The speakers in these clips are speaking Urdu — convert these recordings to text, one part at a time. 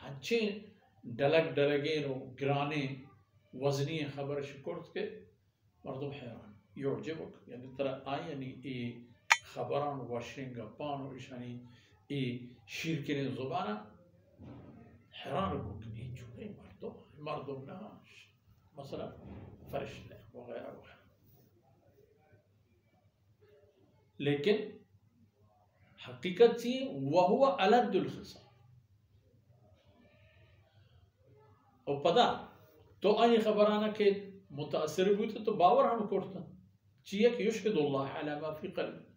هنچه دلگین و گرانه وزنی خبر شکرت که مردم حیران یعجبک یعنی ترى یعنی ای خبران واشین گپان و ایشانی ای شیرکرین زبانه حیران بک ای چونه مردم نه مثلا فرشته وغیرہ وغیرہ لیکن حقیقت تھی وهو ألد الخصام اور پتا تو آئی خبرانہ کہ متاثر بھی تھے تو باور ہم کرتا چیئے کہ یشهد الله على ما في قلب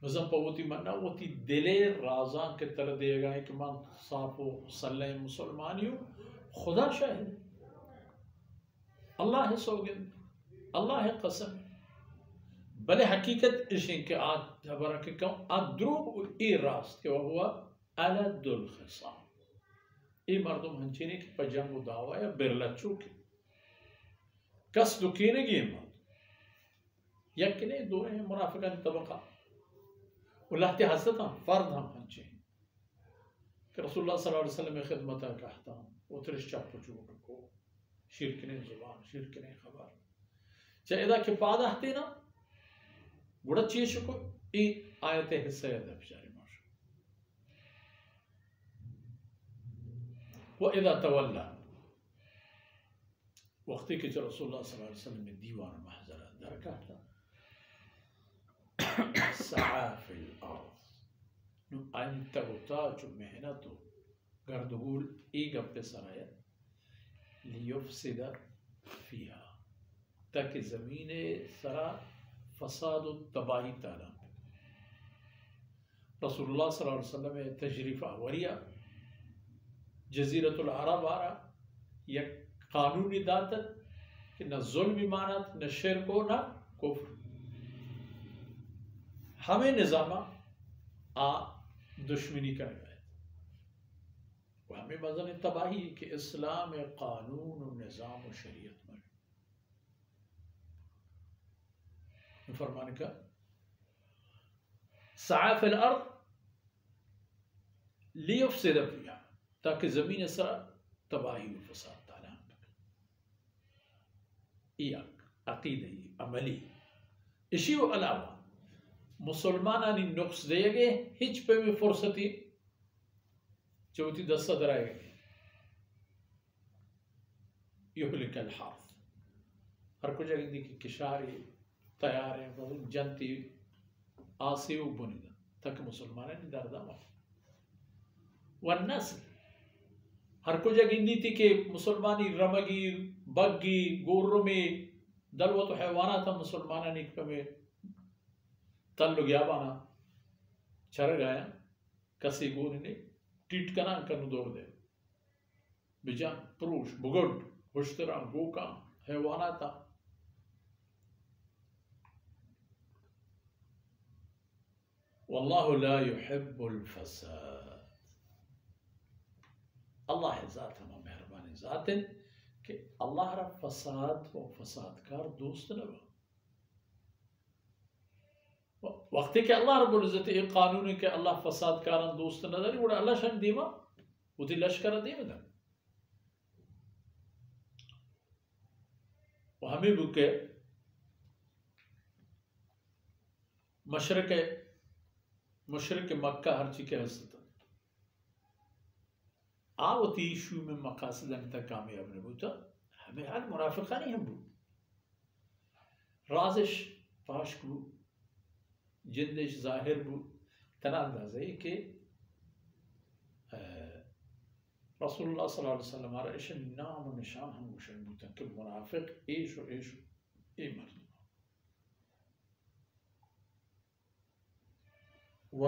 نظم پوتی مننا وتی دلے رازان کے تر دے گا کہ من صاف و صلی مسلمانیو خدا شاہد اللہ سوگند اللہ قسم بل حقیقت اشین کے آد برکہ کم آد دروغ ای راست کہ وہ ألد الخصام ای مردم ہنچینی کی پجنگ و دعوی یا برلچو کی کس دکینے گی مردم یکنے دو ہیں منافقان طبقہ اللہ تی حضرت ہم فرد ہم ہنچین کہ رسول اللہ صلی اللہ علیہ وسلم خدمتہ کہتا ہوں وہ ترش چاپ چوک کو شرکنے زبان شرکنے خبر چاہے ادا کے پادہ ہتے نا گوڑا چیز کو ای آیت حصہ ہے بشاری ماشا وَإِذَا تَوَلَّا وقتی کہ رسول اللہ صلی اللہ علیہ وسلم نے دیوان محضرہ درکاتا سعى في الأرض نو أنت وتاج مهنته قردقول إيقا بسرايا ليفسد فيها تاكي زمين سرا فساد التباهي تعالى رسول الله صلى الله عليه وسلم تجريف أوريا جزيرة العرب آرا یک قانونی داتت کہ نہ ظلم مانت نہ شرک ہو نہ کفر ہمیں نظامہ دشمنی کر گئے وہ ہمیں مذہب تباہی کہ اسلام قانون و نظام و شریعت میں فرمانے کا سعى في الارض ليفسد فيها تاکہ زمین سر تباہی و فساد تعالیٰ ایک عقیدی عملی اسی و علاوہ مسلمانانی نقص دے گئے ہچ پہ میں فرصتی چوتی دستہ درائے گئے یہلک الحرث ہر کچھ جگہ دی کہ کشاری تیاریں جنتی آسی و بنیدہ تاکہ مسلمانانی دردہ ماں والنسل ہر کچھ جگہ دی کہ مسلمانی رمگی بگی گورو میں دلوت و حیوانات مسلمانانی پہ میں تلو گیا بانا چر گایا کسی گونی نے ٹیٹ کنان کنو دور دے بجان پروش بگڑ ہوشتران گوکان حیواناتا واللہ لا يحب الفساد اللہ ذات ہم مہربانی ذات ہے کہ اللہ را فساد و فسادکار دوست نہ وقتی کہ اللہ رب العزت ایک قانون ہے کہ اللہ فساد کاران دوست نہ داری وڑا اللہ شان دیما وہ تی لشکر دیما دا وہ ہمیں بکے مشرق مکہ ہر چی کے حسد آوتی شو میں مقاصد انتا کامیاب نبوتا ہمیں حال مرافقانی ہم بو رازش پاش کو جندش ظاہر بو تنا اندازہ ہے کہ رسول اللہ صلی اللہ علیہ وسلم آرہ ایشن نام و نشان ہم گوشن بوتا کہ منافق ایش و مرد و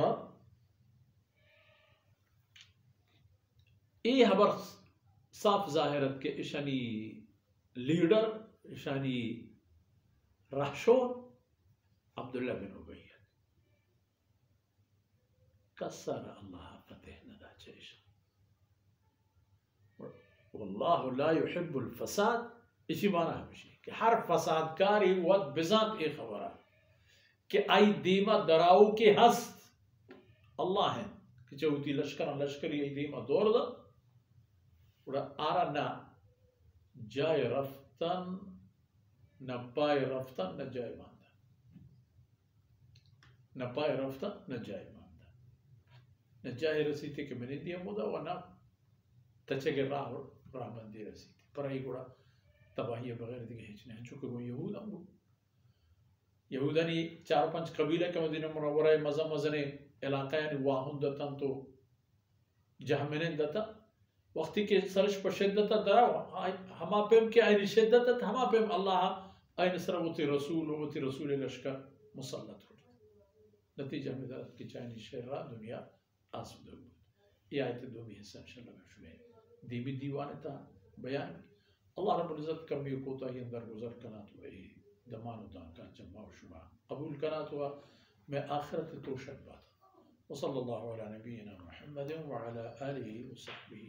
ای خبر صاف ظاہرت کے ایشانی لیڈر ایشانی رہشون عبداللہ بن عبی کسر اللہ فتح ندا چیشا واللہ لا يحب الفساد اسی معنی ہمشی کہ ہر فسادکاری وقت بذات ایک خبر ہے کہ آئی دیمہ دراؤ کے ہست اللہ ہیں که چوتی لشکری ایدیم دور دا و آرا نا جای رفتن نه پای رفتن نه جای ماندن، نه پای رفتن نه جای ماندن، نه جای رسیدی که من دیم بودا و نه تچه راه بندی رسیدی برای گوڑا تباہی بغیر دیگه هیچ نه. چونکه وہ یهود هم بود، یهودانی 4-5 قبیله که مدینه منوره مزنه علاقه واهون داتن تو جهمنین داتا وقتی که سرش پر شدت دراو هما پیم که این شدت هما پیم الله این سر وتی رسول لشکر مسلط کرد. نتیجه می دارد که چنین شهر را دنیا آسوده بود. این آیت دومی حصہ انشاءالله بشویه دیمی دیوانه تا بیان الله رب العزت کمی کوتاهی در گذر کنات و دمان و دان کا جمع و شما قبول کنات و میں آخرت توشک بات. وصلى الله على نبينا محمد وعلى آله وصحبه